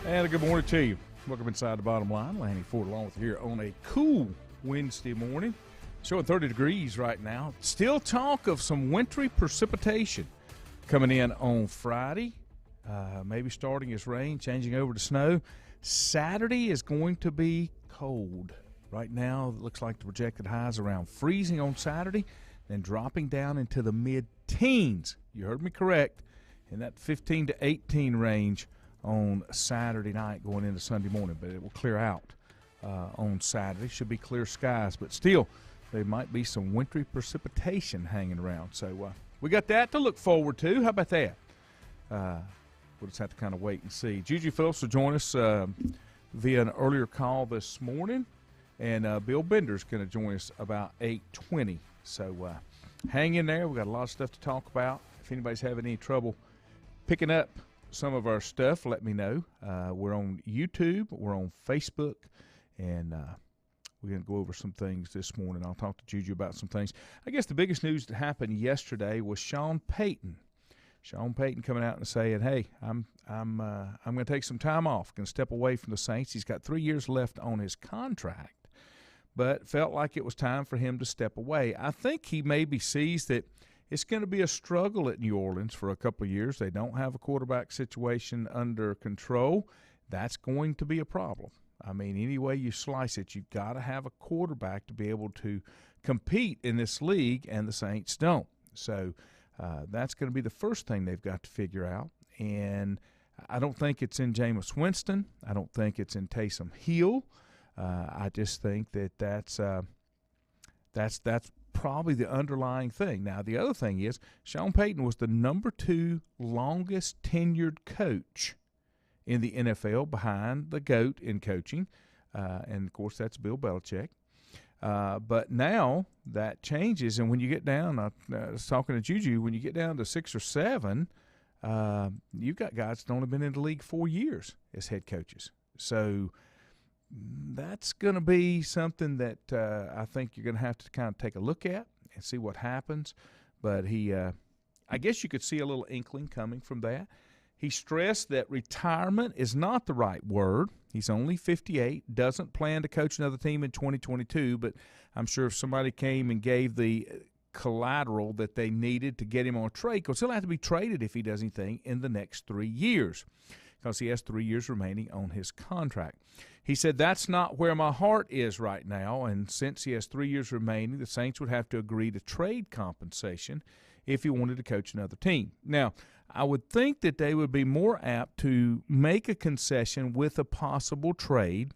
And a good morning to you. Welcome inside the bottom line. Lanny Ford along with you here on a cool Wednesday morning. Showing 30 degrees right now. Still talk of some wintry precipitation coming in on Friday. Maybe starting as rain, changing over to snow. Saturday is going to be cold. Right now, it looks like the projected highs around freezing on Saturday, then dropping down into the mid-teens. You heard me correct. In that 15 to 18 range on Saturday night going into Sunday morning, but it will clear out on Saturday. Should be clear skies, but still there might be some wintry precipitation hanging around. So we got that to look forward to. How about that? We'll just have to kind of wait and see. Juju Phillips will join us via an earlier call this morning, and Bill Bender's going to join us about 8:20. So hang in there. We've got a lot of stuff to talk about. If anybody's having any trouble picking up some of our stuff, let me know. We're on YouTube, we're on Facebook, and we're going to go over some things this morning. I'll talk to Juju about some things. I guess the biggest news that happened yesterday was Sean Payton. Sean Payton coming out and saying, "Hey, I'm going to take some time off, going to step away from the Saints." He's got 3 years left on his contract, but felt like it was time for him to step away. I think he maybe sees that it's going to be a struggle at New Orleans for a couple of years. They don't have a quarterback situation under control. That's going to be a problem. I mean, any way you slice it, you've got to have a quarterback to be able to compete in this league, and the Saints don't. So that's going to be the first thing they've got to figure out. And I don't think it's in Jameis Winston. I don't think it's in Taysom Hill. I just think that's probably the underlying thing. Now, the other thing is Sean Payton was the number 2 longest tenured coach in the NFL behind the GOAT in coaching, and, of course, that's Bill Belichick. But now that changes, and when you get down, I was talking to Juju, when you get down to 6 or 7, you've got guys that only been in the league 4 years as head coaches. So that's going to be something that I think you're going to have to kind of take a look at and see what happens. But I guess you could see a little inkling coming from that. He stressed that retirement is not the right word. He's only 58, doesn't plan to coach another team in 2022, but I'm sure if somebody came and gave the collateral that they needed to get him on a trade, because he'll have to be traded if he does anything in the next 3 years, because he has 3 years remaining on his contract. He said, "That's not where my heart is right now," and since he has 3 years remaining, the Saints would have to agree to trade compensation if he wanted to coach another team. Now, I would think that they would be more apt to make a concession with a possible trade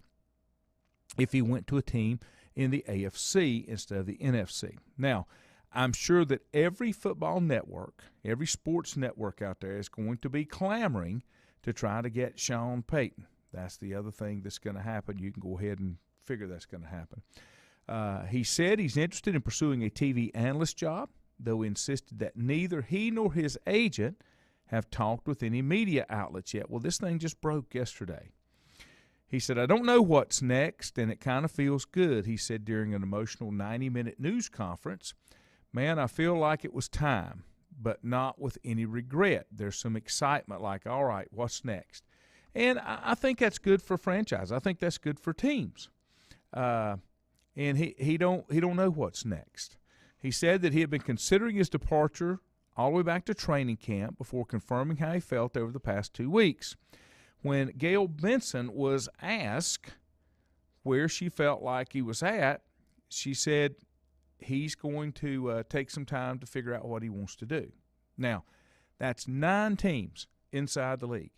if he went to a team in the AFC instead of the NFC. Now, I'm sure that every football network, every sports network out there is going to be clamoring to try to get Sean Payton. That's the other thing that's going to happen. You can go ahead and figure that's going to happen. He said he's interested in pursuing a TV analyst job, though he insisted that neither he nor his agent have talked with any media outlets yet. Well, this thing just broke yesterday. He said, "I don't know what's next, and it kind of feels good," he said during an emotional 90-minute news conference. "Man, I feel like it was time, but not with any regret. There's some excitement, like, all right, what's next?" And I think that's good for franchise. I think that's good for teams. And he don't know what's next. He said that he had been considering his departure all the way back to training camp before confirming how he felt over the past 2 weeks. When Gail Benson was asked where she felt like he was at, she said he's going to take some time to figure out what he wants to do. Now, that's 9 teams inside the league.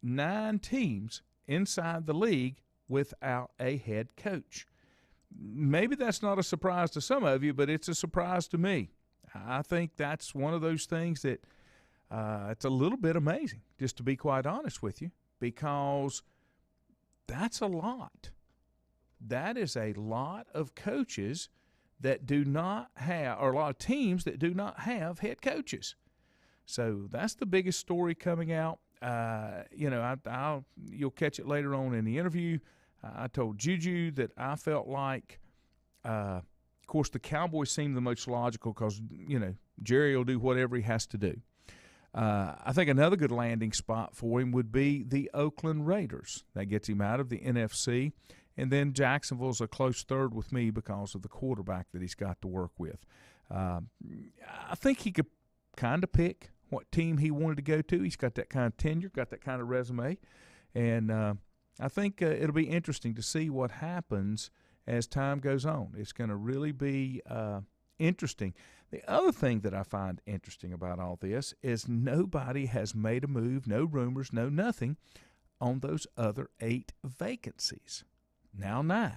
9 teams inside the league without a head coach. Maybe that's not a surprise to some of you, but it's a surprise to me. I think that's one of those things that it's a little bit amazing, just to be quite honest with you, because that's a lot. That is a lot of coaches that do not have, or a lot of teams that do not have head coaches. So that's the biggest story coming out. You'll catch it later on in the interview. I told Juju that I felt like, of course, the Cowboys seem the most logical because, Jerry will do whatever he has to do. I think another good landing spot for him would be the Oakland Raiders. That gets him out of the NFC. And then Jacksonville's a close third with me because of the quarterback that he's got to work with. I think he could kind of pick what team he wanted to go to. He's got that kind of tenure, got that kind of resume. And I think it'll be interesting to see what happens as time goes on. It's going to really be interesting. The other thing that I find interesting about all this is nobody has made a move, no rumors, no nothing, on those other 8 vacancies. Now 9.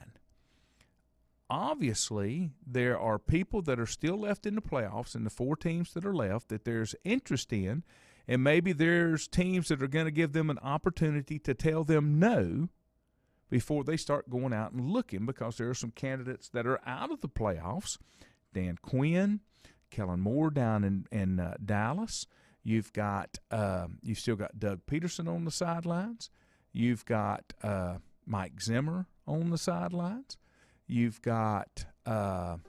Obviously, there are people that are still left in the playoffs, and the 4 teams that are left that there's interest in, and maybe there's teams that are going to give them an opportunity to tell them no before they start going out and looking, because there are some candidates that are out of the playoffs. Dan Quinn, Kellen Moore down in Dallas. You've still got Doug Peterson on the sidelines. You've got Mike Zimmer on the sidelines. You've got Sean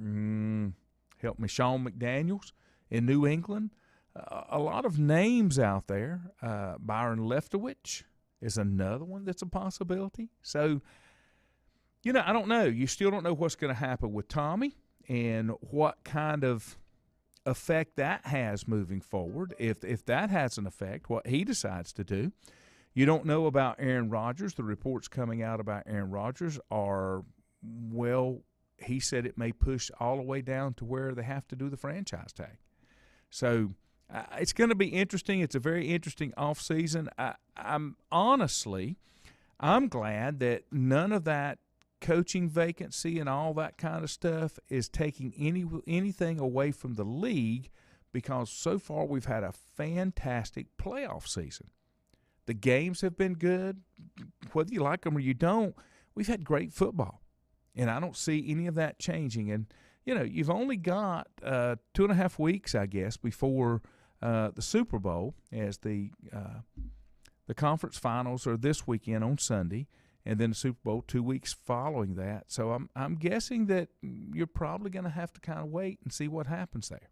McDaniels in New England. A lot of names out there. Byron Leftwich is another one that's a possibility. So, I don't know. You still don't know what's going to happen with Tommy and what kind of effect that has moving forward. If that has an effect, what he decides to do. You don't know about Aaron Rodgers. The reports coming out about Aaron Rodgers are, well, he said it may push all the way down to where they have to do the franchise tag. So it's going to be interesting. It's a very interesting offseason. I'm glad that none of that coaching vacancy and all that kind of stuff is taking anything away from the league, because so far we've had a fantastic playoff season. The games have been good. Whether you like them or you don't, we've had great football. And I don't see any of that changing. And, you've only got 2.5 weeks, I guess, before the Super Bowl, as the conference finals are this weekend on Sunday, and then the Super Bowl 2 weeks following that. So I'm guessing that you're probably going to have to kind of wait and see what happens there.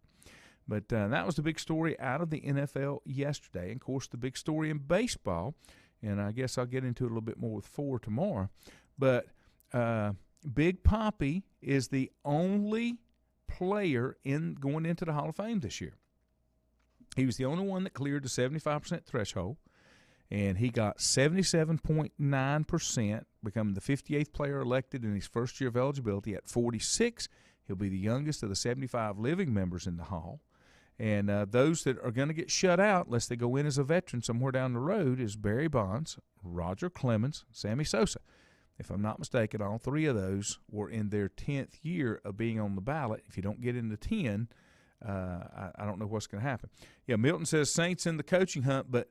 But that was the big story out of the NFL yesterday. And, of course, the big story in baseball, and I guess I'll get into it a little bit more with 4 tomorrow, but Big Papi is the only player going into the Hall of Fame this year. He was the only one that cleared the 75% threshold, and he got 77.9%, becoming the 58th player elected in his first year of eligibility. At 46, he'll be the youngest of the 75 living members in the Hall. And those that are going to get shut out, unless they go in as a veteran somewhere down the road, is Barry Bonds, Roger Clemens, Sammy Sosa. If I'm not mistaken, all 3 of those were in their 10th year of being on the ballot. If you don't get into 10, I don't know what's going to happen. Yeah, Milton says Saints in the coaching hunt, but,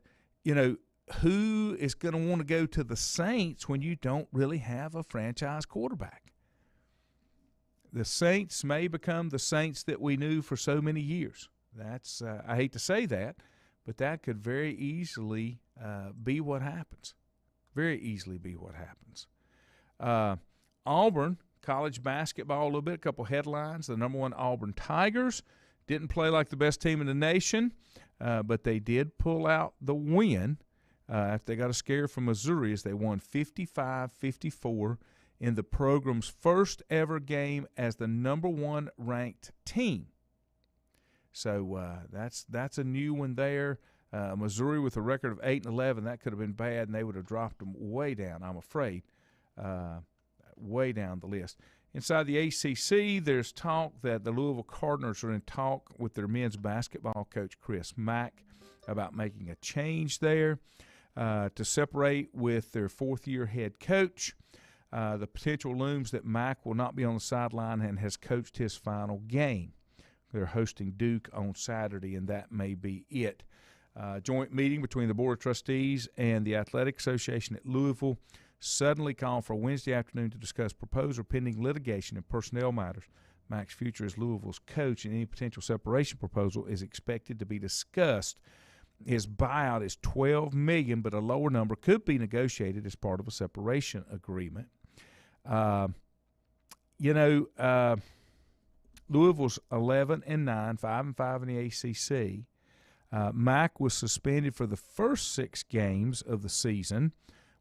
who is going to want to go to the Saints when you don't really have a franchise quarterback? The Saints may become the Saints that we knew for so many years. That's I hate to say that, but that could very easily be what happens. Very easily be what happens. Auburn, college basketball a little bit, a couple headlines. The number 1 Auburn Tigers didn't play like the best team in the nation, but they did pull out the win after they got a scare from Missouri, as they won 55-54 in the program's first ever game as the number 1 ranked team. So that's a new one there. Missouri with a record of 8-11, that could have been bad, and they would have dropped them way down, I'm afraid, way down the list. Inside the ACC, there's talk that the Louisville Cardinals are in talk with their men's basketball coach, Chris Mack, about making a change there to separate with their 4th-year head coach. The potential looms that Mack will not be on the sideline and has coached his final game. They're hosting Duke on Saturday, and that may be it. Joint meeting between the Board of Trustees and the Athletic Association at Louisville suddenly called for Wednesday afternoon to discuss proposed or pending litigation and personnel matters. Mack's future as Louisville's coach, and any potential separation proposal is expected to be discussed. His buyout is $12 million, but a lower number could be negotiated as part of a separation agreement. Louisville's 11-9, 5-5 in the ACC. Mack was suspended for the first 6 games of the season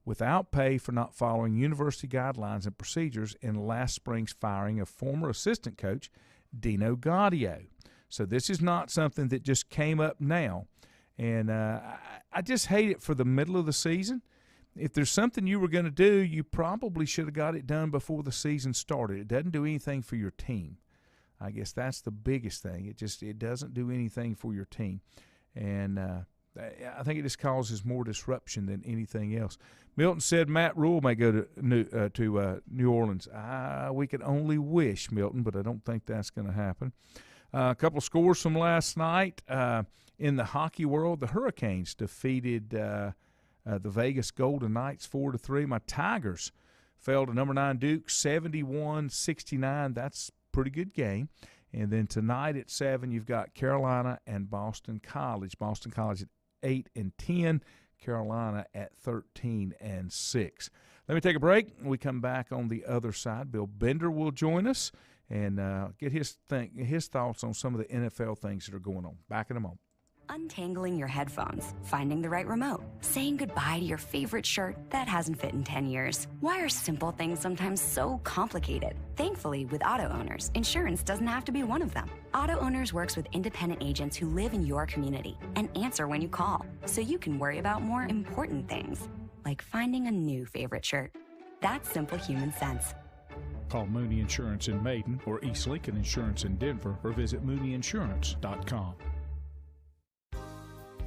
without pay for not following university guidelines and procedures in last spring's firing of former assistant coach Dino Gaudio. So this is not something that just came up now. And I just hate it for the middle of the season. If there's something you were going to do, you probably should have got it done before the season started. It doesn't do anything for your team. I guess that's the biggest thing. It doesn't do anything for your team. And I think it just causes more disruption than anything else. Milton said Matt Rule may go to New Orleans. We could only wish, Milton, but I don't think that's going to happen. A couple of scores from last night. In the hockey world, the Hurricanes defeated the Vegas Golden Knights 4-3. My Tigers fell to number 9 Duke 71-69. That's a pretty good game. And then tonight at 7, you've got Carolina and Boston College. Boston College at 8-10, Carolina at 13-6. Let me take a break. When we come back on the other side, Bill Bender will join us and get his thoughts on some of the NFL things that are going on. Back in a moment. Untangling your headphones, finding the right remote, saying goodbye to your favorite shirt that hasn't fit in 10 years. Why are simple things sometimes so complicated? Thankfully, with auto owners, insurance doesn't have to be one of them. Auto Owners works with independent agents who live in your community and answer when you call, so you can worry about more important things, like finding a new favorite shirt. That's simple human sense. Call Mooney Insurance in Maiden or East Lincoln Insurance in Denver or visit MooneyInsurance.com.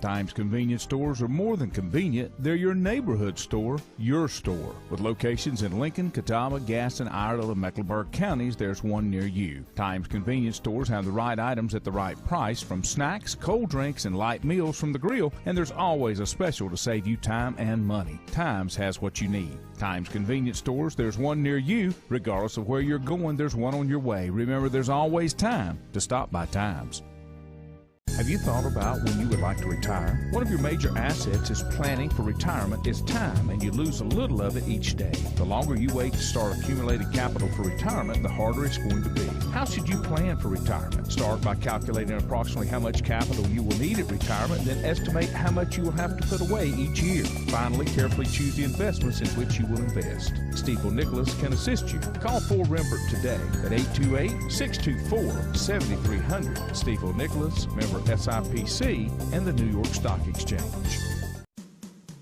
Times convenience stores are more than convenient. They're your neighborhood store, your store. With locations in Lincoln, Catawba, Gaston, Iredell, and Mecklenburg counties, there's one near you. Times convenience stores have the right items at the right price, from snacks, cold drinks, and light meals from the grill, and there's always a special to save you time and money. Times has what you need. Times convenience stores, there's one near you. Regardless of where you're going, there's one on your way. Remember, there's always time to stop by Times. Have you thought about when you would like to retire? One of your major assets is planning for retirement is time, and you lose a little of it each day. The longer you wait to start accumulating capital for retirement, the harder it's going to be. How should you plan for retirement? Start by calculating approximately how much capital you will need at retirement, then estimate how much you will have to put away each year. Finally, carefully choose the investments in which you will invest. Stifel Nicholas can assist you. Call Ford Rembert today at 828-624-7300. Stifel Nicholas, member SIPC, and the New York Stock Exchange.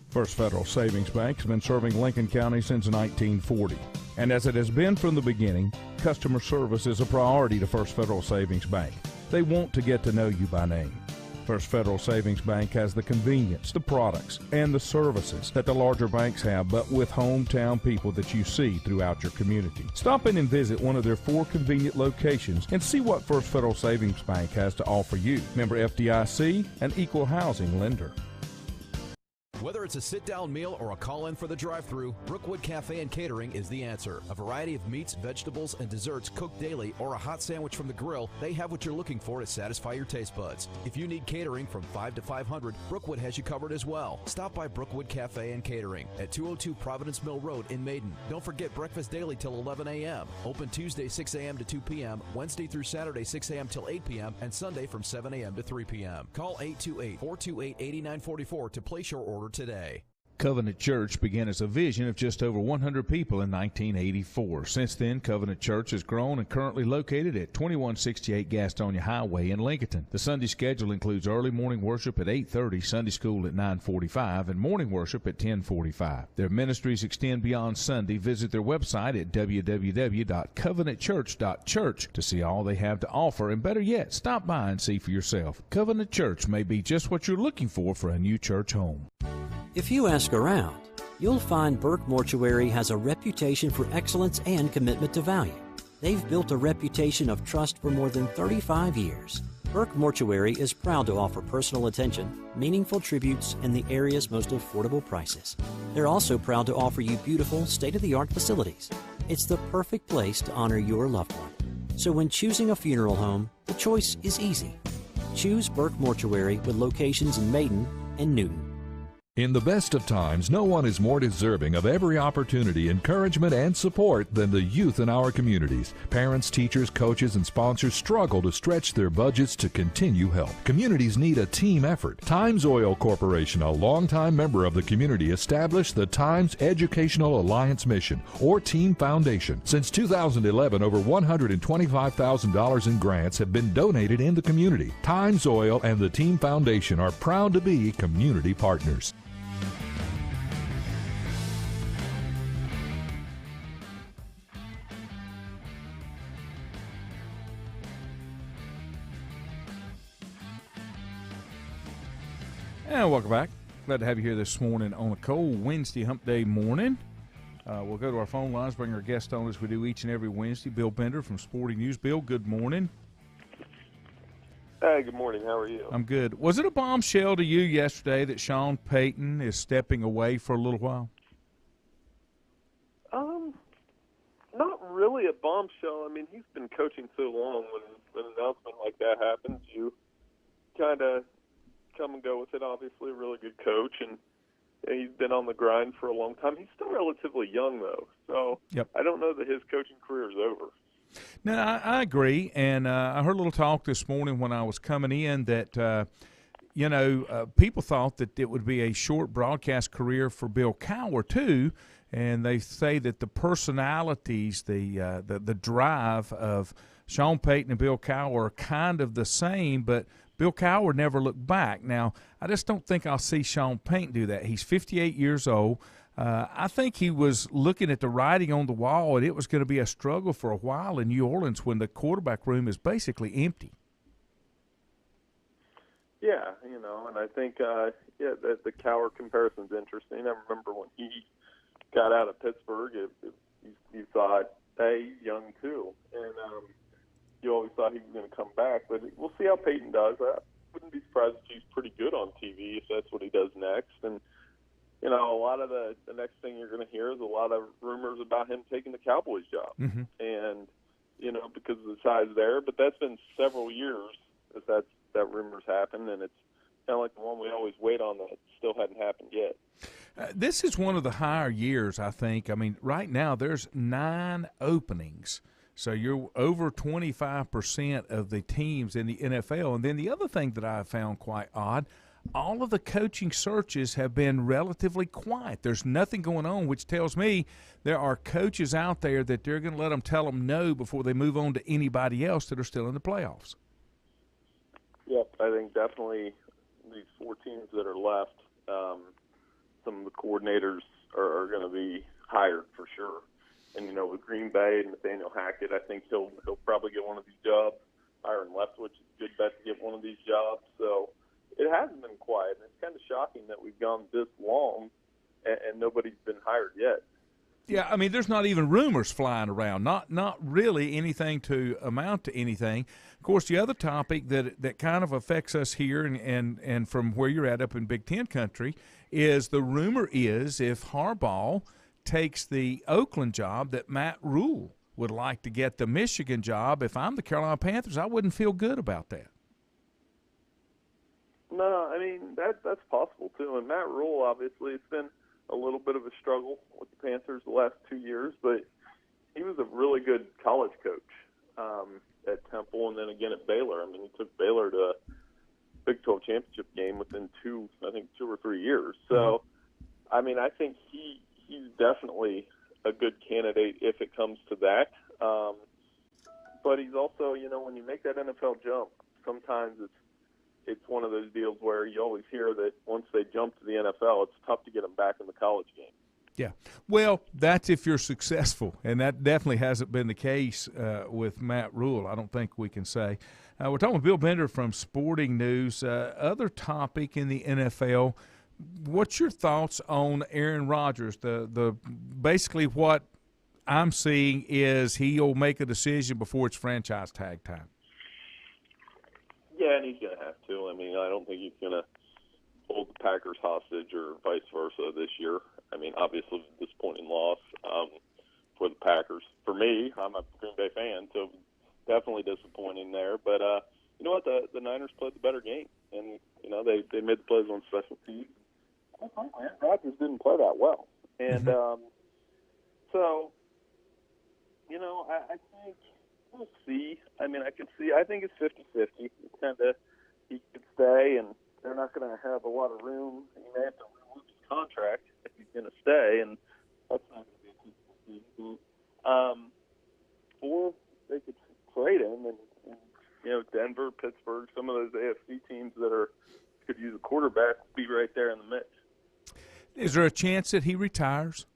First Federal Savings Bank has been serving Lincoln County since 1940. And as it has been from the beginning, customer service is a priority to First Federal Savings Bank. They want to get to know you by name. First Federal Savings Bank has the convenience, the products, and the services that the larger banks have, but with hometown people that you see throughout your community. Stop in and visit one of their 4 convenient locations and see what First Federal Savings Bank has to offer you. Member FDIC, an equal housing lender. Whether it's a sit-down meal or a call-in for the drive-thru, Brookwood Cafe and Catering is the answer. A variety of meats, vegetables, and desserts cooked daily, or a hot sandwich from the grill, they have what you're looking for to satisfy your taste buds. If you need catering from 5 to 500, Brookwood has you covered as well. Stop by Brookwood Cafe and Catering at 202 Providence Mill Road in Maiden. Don't forget breakfast daily till 11 a.m. Open Tuesday 6 a.m. to 2 p.m., Wednesday through Saturday 6 a.m. till 8 p.m., and Sunday from 7 a.m. to 3 p.m. Call 828-428-8944 to place your order today. Covenant Church began as a vision of just over 100 people in 1984. Since then, Covenant Church has grown and currently located at 2168 Gastonia Highway in Lincoln. The Sunday schedule includes early morning worship at 8:30, Sunday school at 9:45, and morning worship at 10:45. Their ministries extend beyond Sunday. Visit their website at www.covenantchurch.church to see all they have to offer, and better yet, stop by and see for yourself. Covenant Church may be just what you're looking for a new church home. If you ask around, you'll find Burke Mortuary has a reputation for excellence and commitment to value. They've built a reputation of trust for more than 35 years. Burke Mortuary is proud to offer personal attention, meaningful tributes, and the area's most affordable prices. They're also proud to offer you beautiful, state-of-the-art facilities. It's the perfect place to honor your loved one. So when choosing a funeral home, the choice is easy. Choose Burke Mortuary with locations in Maiden and Newton. In the best of times, no one is more deserving of every opportunity, encouragement, and support than the youth in our communities. Parents, teachers, coaches, and sponsors struggle to stretch their budgets to continue help. Communities need a team effort. Times Oil Corporation, a longtime member of the community, established the Times Educational Alliance Mission, or Team Foundation. Since 2011, over $125,000 in grants have been donated in the community. Times Oil and the Team Foundation are proud to be community partners. And welcome back. Glad to have you here this morning on a cold Wednesday hump day morning. We'll go to our phone lines, bring our guest on as we do each and every Wednesday. Bill Bender from Sporting News. Bill, good morning. Hey, good morning. How are you? I'm good. Was it a bombshell to you yesterday that Sean Payton is stepping away for a little while? Not really a bombshell. I mean, he's been coaching so long. When an announcement like that happens, you kind of come and go with it. Obviously, a really good coach, and he's been on the grind for a long time. He's still relatively young, though, so Yep. I don't know that his coaching career is over. No, I agree, and I heard a little talk this morning when I was coming in that, people thought that it would be a short broadcast career for Bill Cowher, too, and they say that the personalities, the drive of Sean Payton and Bill Cowher are kind of the same, but Bill Cowher never looked back. Now, I just don't think I'll see Sean Payton do that. He's 58 years old. I think he was looking at the writing on the wall, and it was going to be a struggle for a while in New Orleans when the quarterback room is basically empty. Yeah, and I think, the Cowher comparison's interesting. I remember when he got out of Pittsburgh, you thought, hey, he's young too. And you always thought he was going to come back. But we'll see how Peyton does. I wouldn't be surprised if he's pretty good on TV if that's what he does next. And, a lot of the next thing you're going to hear is a lot of rumors about him taking the Cowboys job. Mm-hmm. And, because of the size there. But that's been several years that rumors happened, and it's kind of like the one we always wait on that still hadn't happened yet. This is one of the higher years, I think. I mean, right now there's 9 openings. So you're over 25% of the teams in the NFL. And then the other thing that I found quite odd, all of the coaching searches have been relatively quiet. There's nothing going on, which tells me there are coaches out there that they're going to let them tell them no before they move on to anybody else that are still in the playoffs. Yep, I think definitely these 4 teams that are left, some of the coordinators are going to be hired for sure. And, with Green Bay and Nathaniel Hackett, I think he'll probably get one of these jobs. Byron Leftwich is a good bet to get one of these jobs. So it hasn't been quiet. And it's kind of shocking that we've gone this long and nobody's been hired yet. Yeah, I mean, there's not even rumors flying around, not really anything to amount to anything. Of course, the other topic that kind of affects us here and from where you're at up in Big Ten country is the rumor is if Harbaugh takes the Oakland job that Matt Rule would like to get the Michigan job. If I'm the Carolina Panthers, I wouldn't feel good about that. No, I mean, that's possible too. And Matt Rule, obviously, it's been a little bit of a struggle with the Panthers the last 2 years, but he was a really good college coach at Temple and then again at Baylor. I mean, he took Baylor to a Big 12 championship game within 2 or 3 years. So, I mean, I think he's definitely a good candidate if it comes to that. But he's also, when you make that NFL jump, sometimes it's one of those deals where you always hear that once they jump to the NFL, it's tough to get them back in the college game. Yeah. Well, that's if you're successful, and that definitely hasn't been the case with Matt Rule, I don't think we can say. We're talking with Bill Bender from Sporting News. Other topic in the NFL, what's your thoughts on Aaron Rodgers? The basically what I'm seeing is he'll make a decision before it's franchise tag time. Yeah, and he's going to have to. I mean, I don't think he's going to hold the Packers hostage or vice versa this year. I mean, obviously, a disappointing loss for the Packers. For me, I'm a Green Bay fan, so definitely disappointing there. But you know what? The Niners played the better game, and they made the plays on special teams. quite frankly, Aaron Rodgers didn't play that well. And so, you know, I think we'll see. I mean, I think it's 50-50. It's kind of, he could stay, and they're not going to have a lot of room. He may have to lose his contract if he's going to stay, and that's not going to be a peaceful season. Or they could trade him, and you know, Denver, Pittsburgh, some of those AFC teams that could use a quarterback be right there in the mix. Is there a chance that he retires?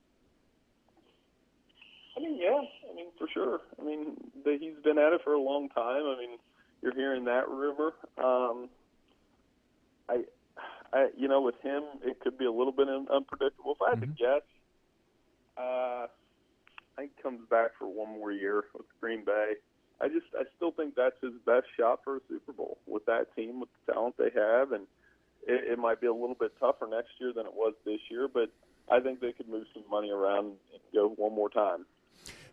I mean, yeah. I mean, for sure. I mean, he's been at it for a long time. I mean, you're hearing that rumor. You know, with him, it could be a little bit unpredictable. If I had to guess, I think he comes back for one more year with Green Bay. I still think that's his best shot for a Super Bowl with that team, with the talent they have, and it might be a little bit tougher next year than it was this year, but I think they could move some money around and go one more time.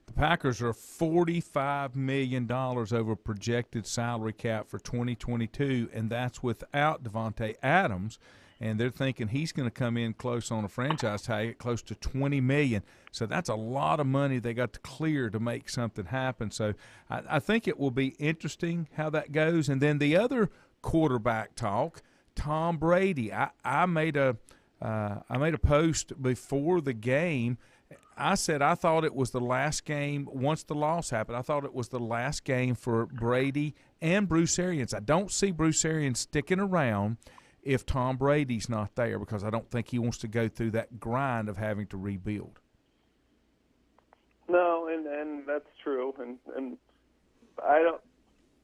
The Packers are $45 million over projected salary cap for 2022, and that's without Devontae Adams. And they're thinking he's going to come in close on a franchise tag, close to $20 million. So that's a lot of money they got to clear to make something happen. So I think it will be interesting how that goes. And then the other quarterback talk, Tom Brady. I made a post before the game. I said I thought it was the last game once the loss happened. I thought it was the last game for Brady and Bruce Arians. I don't see Bruce Arians sticking around if Tom Brady's not there, because I don't think he wants to go through that grind of having to rebuild. No, and that's true. And I don't.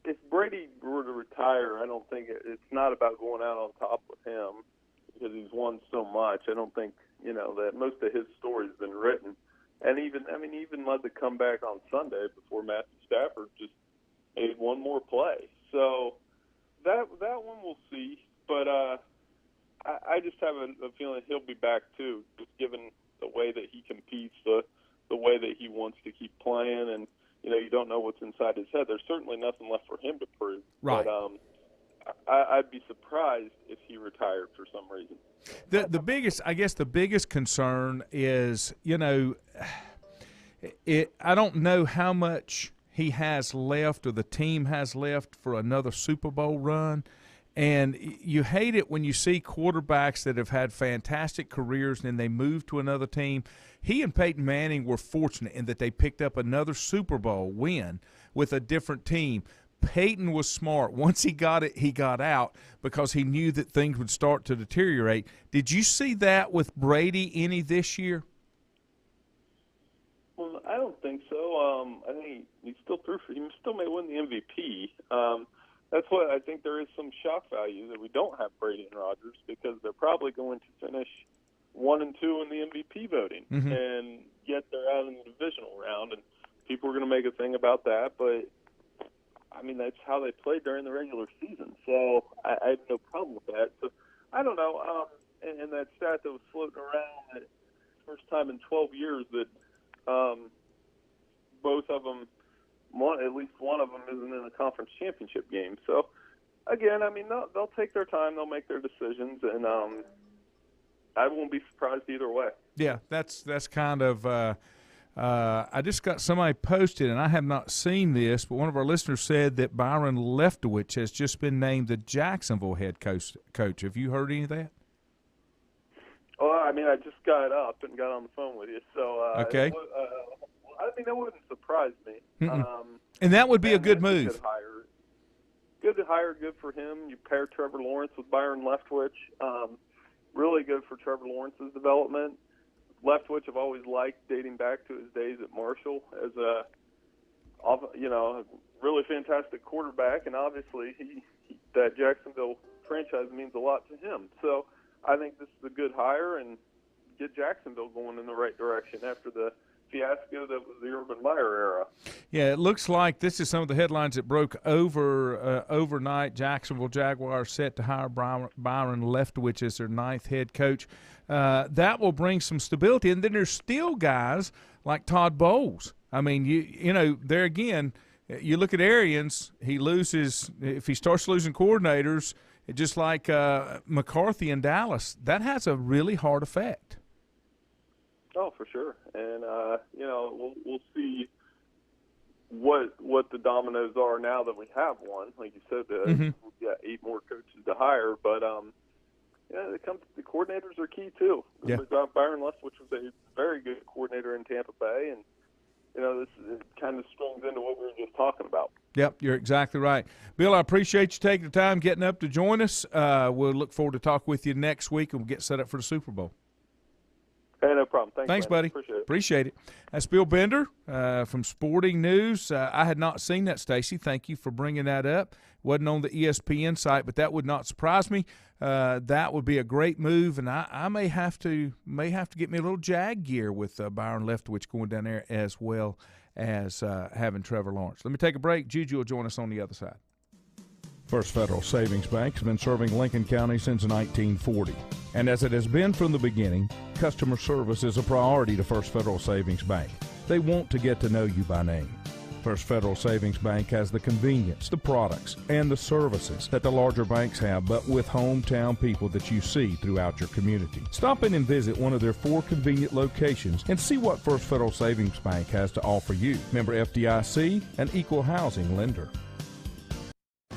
If Brady were to retire, I don't think it's not about going out on top with him, because he's won so much. I don't think, you know, that most of his story's been written. And even led the comeback on Sunday before Matthew Stafford just made one more play. So that one we'll see. But I just have a feeling he'll be back too, just given the way that he competes, the way that he wants to keep playing, and you know, you don't know what's inside his head. There's certainly nothing left for him to prove. Right. But I'd be surprised if he retired for some reason. The biggest concern is, you know, I don't know how much he has left or the team has left for another Super Bowl run. And you hate it when you see quarterbacks that have had fantastic careers and then they move to another team. He and Peyton Manning were fortunate in that they picked up another Super Bowl win with a different team. Peyton was smart. Once he got it, he got out because he knew that things would start to deteriorate. Did you see that with Brady any this year? Well, I don't think so. I think he still may win the MVP. That's what I think. There is some shock value that we don't have Brady and Rodgers, because they're probably going to finish 1 and 2 in the MVP voting, and yet they're out in the divisional round, and people are going to make a thing about that. But I mean, that's how they played during the regular season, so I have no problem with that. So I don't know. And that stat that was floating around, that first time in 12 years that both of them. At least one of them isn't in a conference championship game. So, again, I mean, they'll take their time. They'll make their decisions, and I won't be surprised either way. Yeah, that's kind of I just got somebody posted, and I have not seen this, but one of our listeners said that Byron Leftwich has just been named the Jacksonville head coach. Have you heard any of that? Oh, I mean, I just got up and got on the phone with you. So, okay. I mean, that wouldn't surprise me. And that would be a good move. Good hire, good for him. You pair Trevor Lawrence with Byron Leftwich. Really good for Trevor Lawrence's development. Leftwich I've always liked, dating back to his days at Marshall, as a really fantastic quarterback, and obviously that Jacksonville franchise means a lot to him. So I think this is a good hire, and get Jacksonville going in the right direction after the fiasco that was the Urban Meyer era. Yeah, it looks like this is some of the headlines that broke overnight. Jacksonville Jaguars set to hire Byron Leftwich as their 9th head coach. That will bring some stability. And then there's still guys like Todd Bowles. I mean, you know, there again, you look at Arians, he loses – if he starts losing coordinators, just like McCarthy in Dallas, that has a really hard effect. Oh, for sure. And, we'll see what the dominoes are now that we have one. Like you said, we've got 8 more coaches to hire. But, the coordinators are key, too. Yeah. Byron Leftwich was a very good coordinator in Tampa Bay, and, this kind of strings into what we were just talking about. Yep, you're exactly right. Bill, I appreciate you taking the time, getting up to join us. We'll look forward to talk with you next week, and we'll get set up for the Super Bowl. Hey, no problem. Thanks, Brandon. buddy. Appreciate it. That's Bill Bender from Sporting News. I had not seen that, Stacy. Thank you for bringing that up. Wasn't on the ESPN site, but that would not surprise me. That would be a great move, and I may have to get me a little Jag gear with Byron Leftwich going down there, as well as having Trevor Lawrence. Let me take a break. Juju will join us on the other side. First Federal Savings Bank has been serving Lincoln County since 1940. And as it has been from the beginning, customer service is a priority to First Federal Savings Bank. They want to get to know you by name. First Federal Savings Bank has the convenience, the products, and the services that the larger banks have, but with hometown people that you see throughout your community. Stop in and visit one of their 4 convenient locations and see what First Federal Savings Bank has to offer you. Member FDIC, an equal housing lender.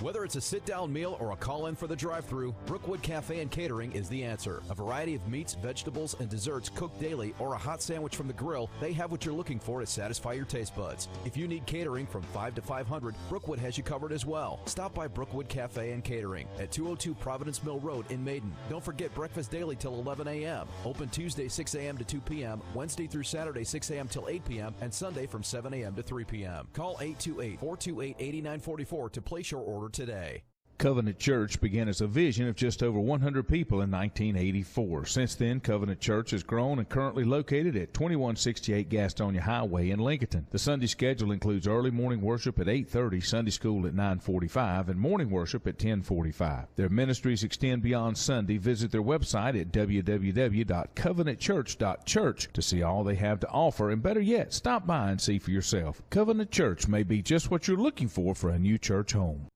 Whether it's a sit-down meal or a call-in for the drive-thru, Brookwood Cafe and Catering is the answer. A variety of meats, vegetables, and desserts cooked daily, or a hot sandwich from the grill, they have what you're looking for to satisfy your taste buds. If you need catering from 5 to 500, Brookwood has you covered as well. Stop by Brookwood Cafe and Catering at 202 Providence Mill Road in Maiden. Don't forget breakfast daily till 11 a.m. Open Tuesday 6 a.m. to 2 p.m., Wednesday through Saturday 6 a.m. till 8 p.m., and Sunday from 7 a.m. to 3 p.m. Call 828-428-8944 to place your order today. Covenant Church began as a vision of just over 100 people in 1984. Since then, Covenant Church has grown and currently located at 2168 Gastonia Highway in Lincoln. The Sunday schedule includes early morning worship at 8:30, Sunday school at 9:45, and morning worship at 10:45. Their ministries extend beyond Sunday. Visit their website at www.covenantchurch.church to see all they have to offer, and better yet, stop by and see for yourself. Covenant Church may be just what you're looking for a new church home.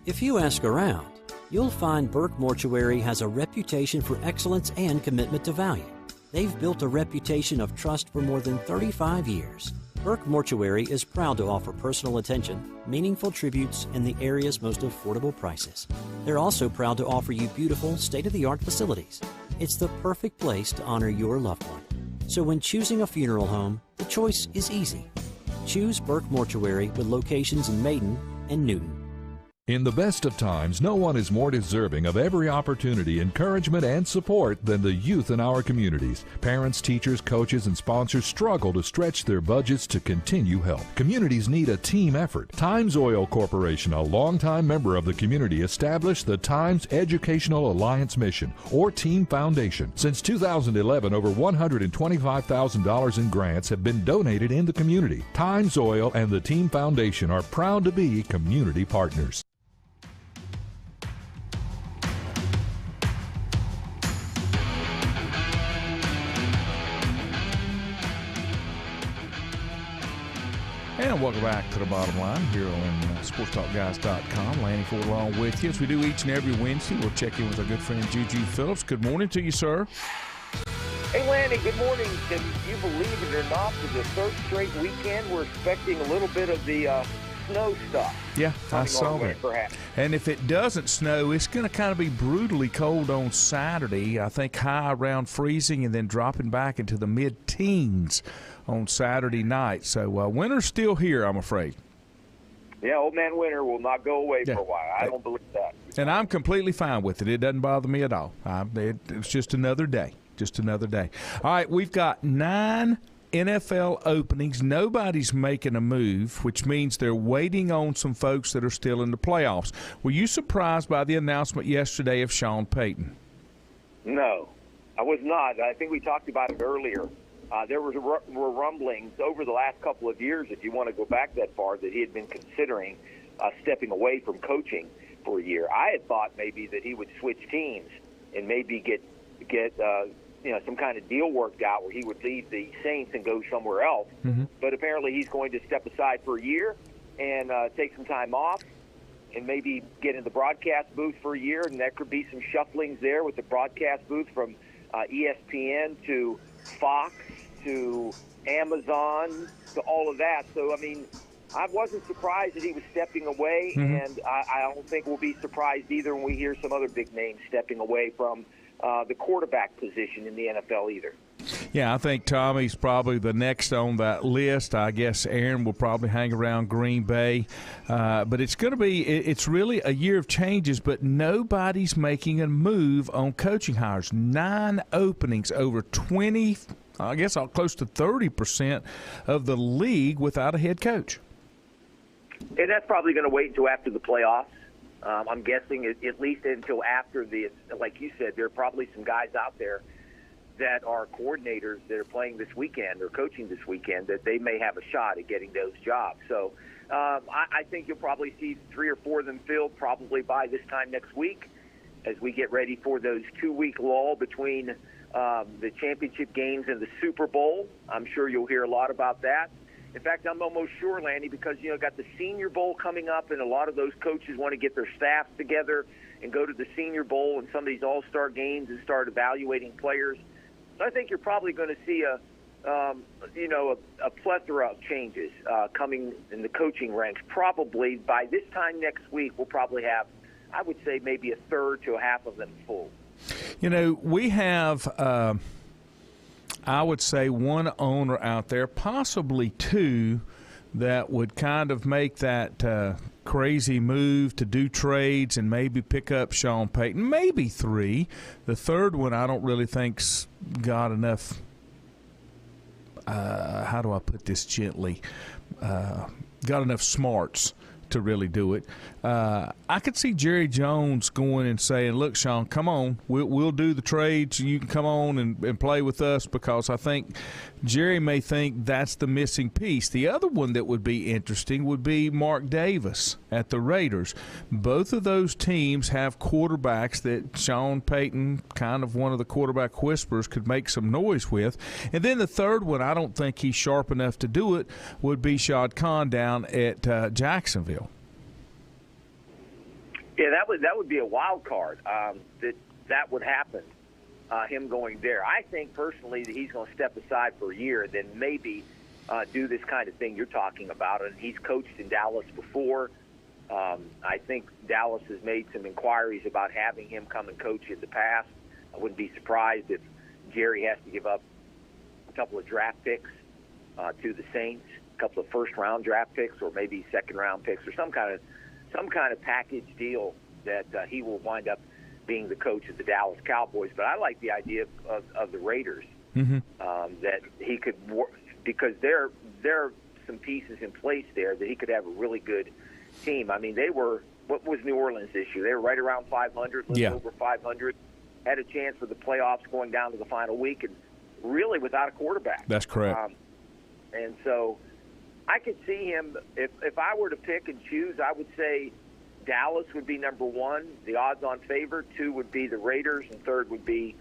If you ask around, you'll find Burke Mortuary has a reputation for excellence and commitment to value. They've built a reputation of trust for more than 35 years. Burke Mortuary is proud to offer personal attention, meaningful tributes, and the area's most affordable prices. They're also proud to offer you beautiful, state-of-the-art facilities. It's the perfect place to honor your loved one. So when choosing a funeral home, the choice is easy. Choose Burke Mortuary with locations in Maiden and Newton. In the best of times, no one is more deserving of every opportunity, encouragement, and support than the youth in our communities. Parents, teachers, coaches, and sponsors struggle to stretch their budgets to continue help. Communities need a team effort. Times Oil Corporation, a longtime member of the community, established the Times Educational Alliance Mission, or Team Foundation. Since 2011, over $125,000 in grants have been donated in the community. Times Oil and the Team Foundation are proud to be community partners. And welcome back to the bottom line here on SportsTalkGuys.com. Lanny Ford along with you. As we do each and every Wednesday, we'll check in with our good friend Juju Phillips. Good morning to you, sir. Hey, Lanny, good morning. Can you believe it or not, for the third straight weekend, we're expecting a little bit of the snow stuff. Yeah, I saw that. Perhaps. And if it doesn't snow, it's going to kind of be brutally cold on Saturday. I think high around freezing and then dropping back into the mid-teens on Saturday night. So winter's still here, I'm afraid. Yeah, old man winter will not go away for a while. I don't believe that. And I'm completely fine with it. It doesn't bother me at all. It's just another day. Just another day. All right, we've got 9 NFL openings. Nobody's making a move, which means they're waiting on some folks that are still in the playoffs. Were you surprised by the announcement yesterday of Sean Payton? No, I was not. I think we talked about it earlier. There were rumblings over the last couple of years, if you want to go back that far, that he had been considering stepping away from coaching for a year. I had thought maybe that he would switch teams and maybe get some kind of deal worked out where he would leave the Saints and go somewhere else. Mm-hmm. But apparently he's going to step aside for a year and take some time off. and maybe get in the broadcast booth for a year, and there could be some shufflings there with the broadcast booth from ESPN to Fox to Amazon to all of that. So, I mean, I wasn't surprised that he was stepping away, and I don't think we'll be surprised either when we hear some other big names stepping away from the quarterback position in the NFL either. Yeah, I think Tommy's probably the next on that list. I guess Aaron will probably hang around Green Bay. But it's going to be – it's really a year of changes, but nobody's making a move on coaching hires. 9 openings, over 20 – I guess close to 30% of the league without a head coach. And that's probably going to wait until after the playoffs. I'm guessing at least until after the – like you said, there are probably some guys out there that are coordinators that are playing this weekend or coaching this weekend that they may have a shot at getting those jobs. So I think you'll probably see 3 or 4 of them filled probably by this time next week as we get ready for those 2-week lull between the championship games and the Super Bowl. I'm sure you'll hear a lot about that. In fact, I'm almost sure, Lanny, because, got the Senior Bowl coming up, and a lot of those coaches want to get their staffs together and go to the Senior Bowl and some of these all-star games and start evaluating players. So I think you're probably going to see a plethora of changes coming in the coaching ranks. Probably by this time next week, we'll probably have, I would say, maybe a third to a half of them full. We have, I would say, one owner out there, possibly 2, that would kind of make that crazy move to do trades and maybe pick up Sean Payton. Maybe 3. The third one I don't really think's got enough, how do I put this gently, got enough smarts to really do it. I could see Jerry Jones going and saying, look, Sean, come on. We'll do the trades. You can come on and play with us, because I think Jerry may think that's the missing piece. The other one that would be interesting would be Mark Davis at the Raiders. Both of those teams have quarterbacks that Sean Payton, kind of one of the quarterback whisperers, could make some noise with. And then the third one, I don't think he's sharp enough to do it, would be Shad Khan down at Jacksonville. Yeah, that would be a wild card that would happen, him going there. I think personally that he's going to step aside for a year and then maybe do this kind of thing you're talking about. And he's coached in Dallas before. I think Dallas has made some inquiries about having him come and coach in the past. I wouldn't be surprised if Jerry has to give up a couple of draft picks to the Saints, a couple of first-round draft picks, or maybe second-round picks, or some kind of package deal that he will wind up being the coach of the Dallas Cowboys. But I like the idea of the Raiders, that he could because there are some pieces in place there that he could have a really good team. I mean, what was New Orleans this year? They were right around 500, over 500, had a chance for the playoffs going down to the final week, and really without a quarterback. That's correct. And so I could see him, if I were to pick and choose, I would say Dallas would be number 1, the odds-on favorite. 2 would be the Raiders, and third would be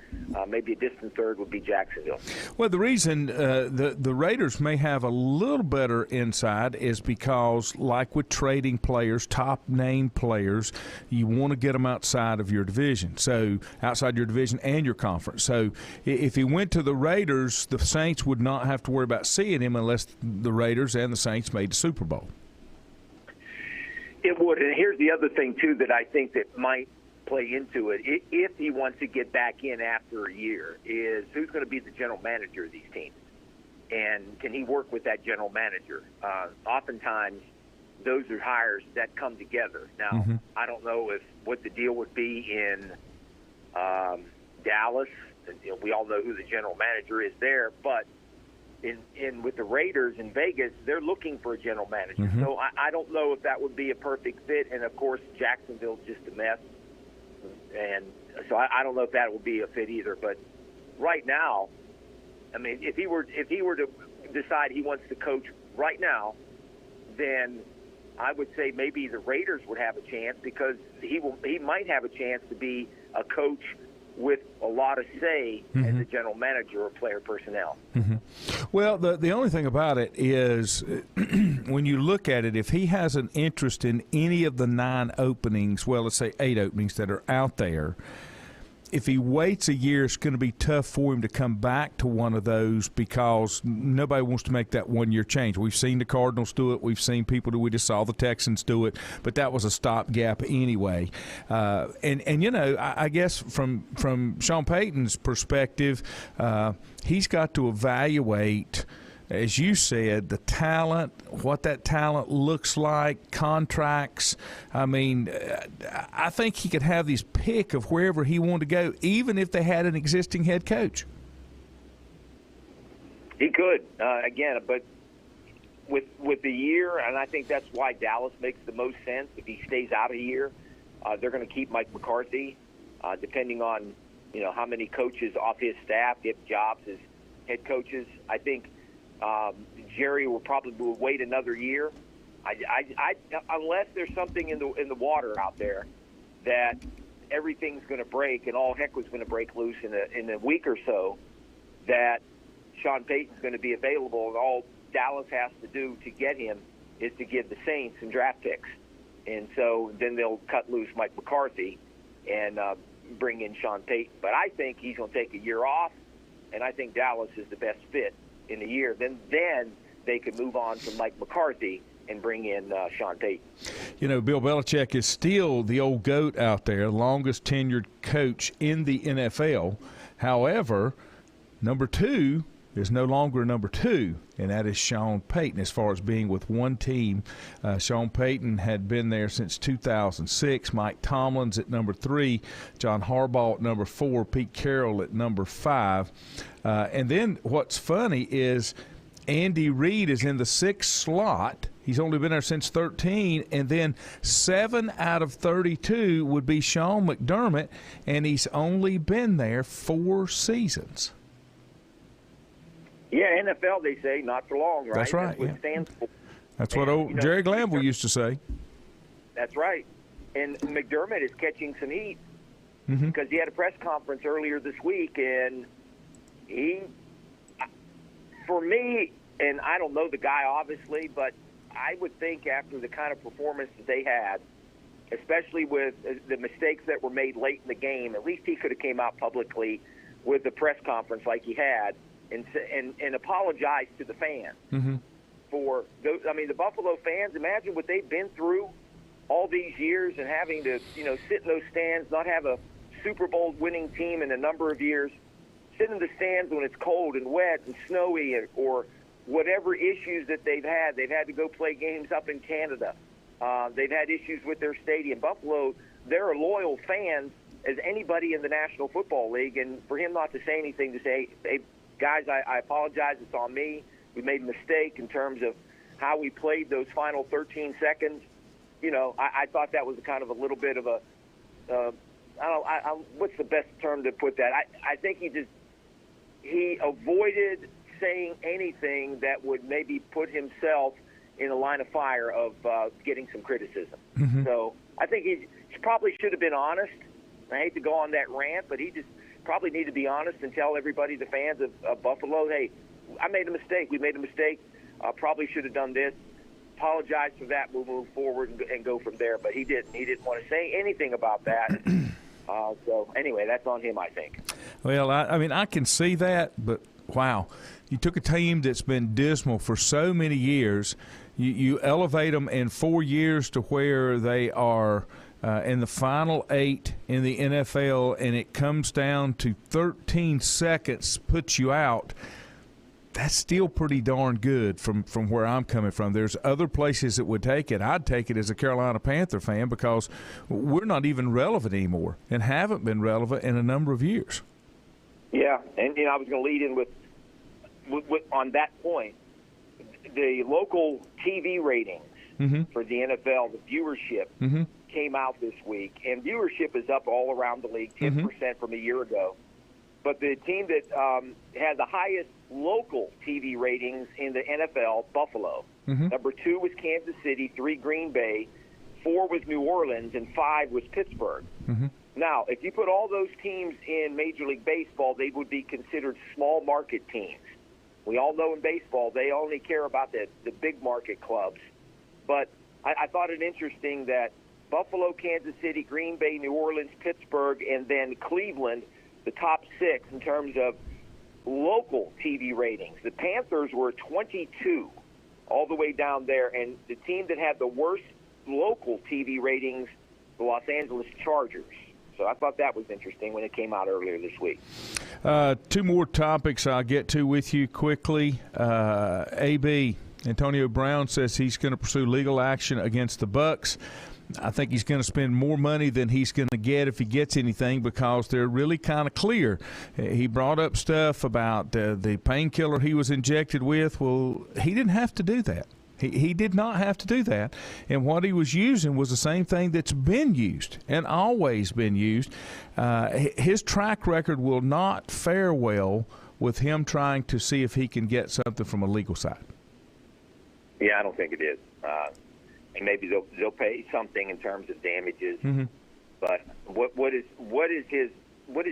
maybe a distant third would be Jacksonville. Well, the reason the Raiders may have a little better inside is because, like with trading players, top-name players, you want to get them outside of your division, so outside your division and your conference. So if he went to the Raiders, the Saints would not have to worry about seeing him unless the Raiders and the Saints made the Super Bowl. It would, and here's the other thing, too, that I think that might play into it. If he wants to get back in after a year, is who's going to be the general manager of these teams? And can he work with that general manager? Oftentimes, those are hires that come together. Now, I don't know what the deal would be in Dallas. We all know who the general manager is there, but in with the Raiders in Vegas, they're looking for a general manager. So I don't know if that would be a perfect fit. And, of course, Jacksonville's just a mess. And so I don't know if that would be a fit either. But right now, I mean, if he were to decide he wants to coach right now, then I would say maybe the Raiders would have a chance, because he might have a chance to be a coach with a lot of say as a general manager or player personnel. Well, the only thing about it is when you look at it, if he has an interest in any of the 9 openings, well, let's say 8 openings that are out there, if he waits a year, it's going to be tough for him to come back to one of those because nobody wants to make that one-year change. We've seen the Cardinals do it. We've seen people do it. We just saw the Texans do it, but that was a stopgap anyway. And you know, I guess from Sean Payton's perspective, he's got to evaluate, as you said, the talent, what that talent looks like, contracts. I mean, I think he could have his pick of wherever he wanted to go, even if they had an existing head coach. He could, again, but with the year, and I think that's why Dallas makes the most sense. If he stays out a year, they're going to keep Mike McCarthy, depending on, you know, how many coaches off his staff get jobs as head coaches. I think Jerry will probably wait another year. I unless there's something in the water out there that everything's going to break and all heck was going to break loose in a week or so, that Sean Payton's going to be available, and all Dallas has to do to get him is to give the Saints some draft picks, and so then they'll cut loose Mike McCarthy and bring in Sean Payton. But I think he's going to take a year off, and I think Dallas is the best fit in a year. Then they could move on from Mike McCarthy and bring in Sean Payton. You know, Bill Belichick is still the old GOAT out there, longest tenured coach in the NFL. However, number 2 is no longer number 2, and that is Sean Payton. As far as being with one team, Sean Payton had been there since 2006. Mike Tomlin's at number 3, John Harbaugh at number 4, Pete Carroll at number 5. And then what's funny is Andy Reid is in the 6th slot. He's only been there since 13, and then 7 out of 32 would be Sean McDermott, and he's only been there 4 seasons. Yeah, NFL, they say, not for long, right? That's right. That's what it stands for. That's what old Jerry Glanville used to say. That's right. And McDermott is catching some heat because he had a press conference earlier this week, and he, for me, and I don't know the guy, obviously, but I would think after the kind of performance that they had, especially with the mistakes that were made late in the game, at least he could have came out publicly with the press conference like he had and apologized to the fans for those. I mean, the Buffalo fans, imagine what they've been through all these years and having to, you know, sit in those stands, not have a Super Bowl winning team in a number of years, sit in the stands when it's cold and wet and snowy or whatever issues that they've had. They've had to go play games up in Canada. They've had issues with their stadium. Buffalo, they're loyal fans as anybody in the National Football League, and for him not to say anything, to say, hey, guys, I apologize, it's on me. We made a mistake in terms of how we played those final 13 seconds. You know, I thought that was kind of a little bit of a, what's the best term to put that? I think he avoided saying anything that would maybe put himself in a line of fire of getting some criticism. So I think he probably should have been honest. I hate to go on that rant, but he just probably need to be honest and tell everybody, the fans of Buffalo, hey, I made a mistake. We made a mistake. Probably should have done this. Apologize for that. We'll move forward and go from there. But he didn't. He didn't want to say anything about that. So anyway, that's on him, I think. Well, I mean, I can see that, but wow, you took a team that's been dismal for so many years. You elevate them in 4 years to where they are in the final 8 in the NFL, and it comes down to 13 seconds, puts you out. That's still pretty darn good from where I'm coming from. There's other places that would take it. I'd take it as a Carolina Panther fan because we're not even relevant anymore and haven't been relevant in a number of years. Yeah, and I was going to lead in with on that point, the local TV ratings for the NFL, the viewership came out this week, and viewership is up all around the league, 10% from a year ago. But the team that had the highest local TV ratings in the NFL, Buffalo. Number 2 was Kansas City, 3 Green Bay, 4 was New Orleans, and 5 was Pittsburgh. Now, if you put all those teams in Major League Baseball, they would be considered small market teams. We all know in baseball they only care about the big market clubs. But I thought it interesting that Buffalo, Kansas City, Green Bay, New Orleans, Pittsburgh, and then Cleveland, the top 6 in terms of local TV ratings. The Panthers were 22 all the way down there, and the team that had the worst local TV ratings, the Los Angeles Chargers. So I thought that was interesting when it came out earlier this week. 2 more topics I'll get to with you quickly. AB, Antonio Brown, says he's going to pursue legal action against the Bucs. I think he's going to spend more money than he's going to get if he gets anything, because they're really kind of clear. He brought up stuff about the painkiller he was injected with. Well, he didn't have to do that. He did not have to do that. And what he was using was the same thing that's been used and always been used. His track record will not fare well with him trying to see if he can get something from a legal side. Yeah, I don't think it is. And maybe they'll pay something in terms of damages. Mm-hmm. But what does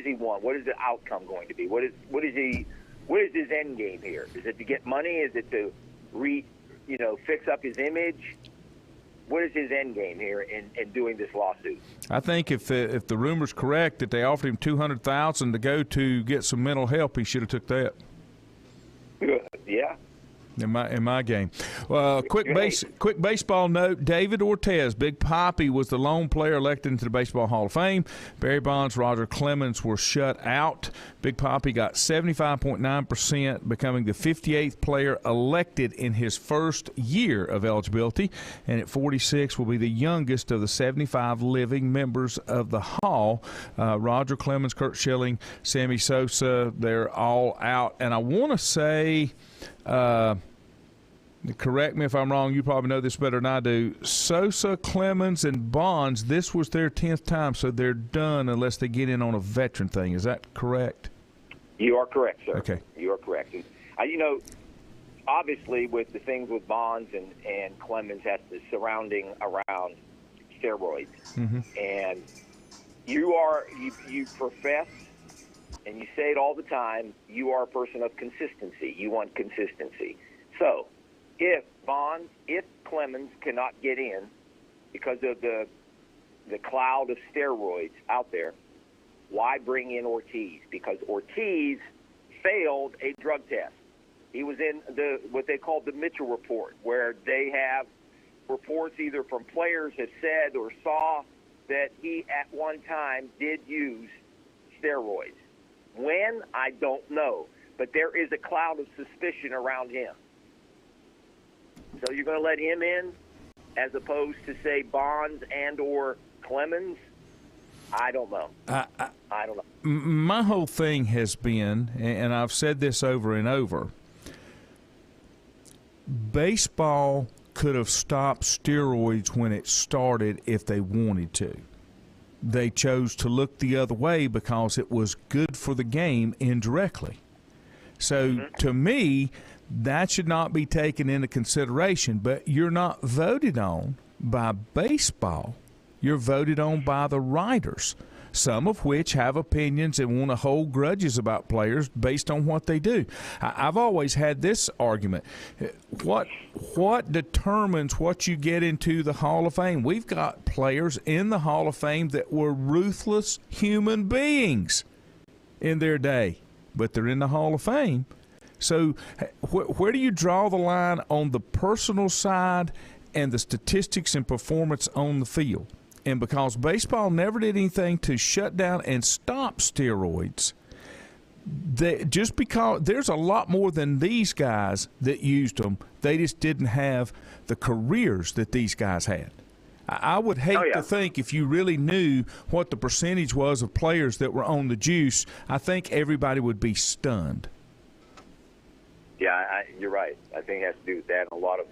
he want? What is the outcome going to be? What is his end game here? Is it to get money? Is it to fix up his image? What is his end game here in doing this lawsuit? I think if the rumor's correct that they offered him $200,000 to go to get some mental help, he should have took that. Yeah. In my game. Quick baseball note, David Ortiz, Big Papi, was the lone player elected into the Baseball Hall of Fame. Barry Bonds, Roger Clemens were shut out. Big Papi got 75.9%, becoming the 58th player elected in his first year of eligibility, and at 46 will be the youngest of the 75 living members of the Hall. Roger Clemens, Kurt Schilling, Sammy Sosa, they're all out. And I want to say, correct me if I'm wrong, you probably know this better than I do, Sosa, Clemens, and Bonds, this was their 10th time, so they're done unless they get in on a veteran thing. Is that correct? You are correct, sir. Okay. You are correct. And, obviously with the things with Bonds and Clemens, that's the surrounding around steroids. Mm-hmm. And you profess, and you say it all the time, you are a person of consistency. You want consistency. So if Clemens cannot get in because of the cloud of steroids out there, why bring in Ortiz? Because Ortiz failed a drug test. He was in what they call the Mitchell report, where they have reports either from players that said or saw that he at one time did use steroids. When? I don't know. But there is a cloud of suspicion around him. So you're going to let him in as opposed to, say, Bonds and or Clemens? I don't know. I don't know. My whole thing has been, and I've said this over and over, baseball could have stopped steroids when it started if they wanted to. They chose to look the other way because it was good for the game indirectly. So to me, that should not be taken into consideration. But you're not voted on by baseball. You're voted on by the writers, some of which have opinions and want to hold grudges about players based on what they do. I've always had this argument. What determines what you get into the Hall of Fame? We've got players in the Hall of Fame that were ruthless human beings in their day, but they're in the Hall of Fame. So where do you draw the line on the personal side and the statistics and performance on the field? And because baseball never did anything to shut down and stop steroids, just because there's a lot more than these guys that used them, they just didn't have the careers that these guys had. I would hate to think, if you really knew what the percentage was of players that were on the juice, I think everybody would be stunned. Yeah, you're right. I think it has to do with that and a lot of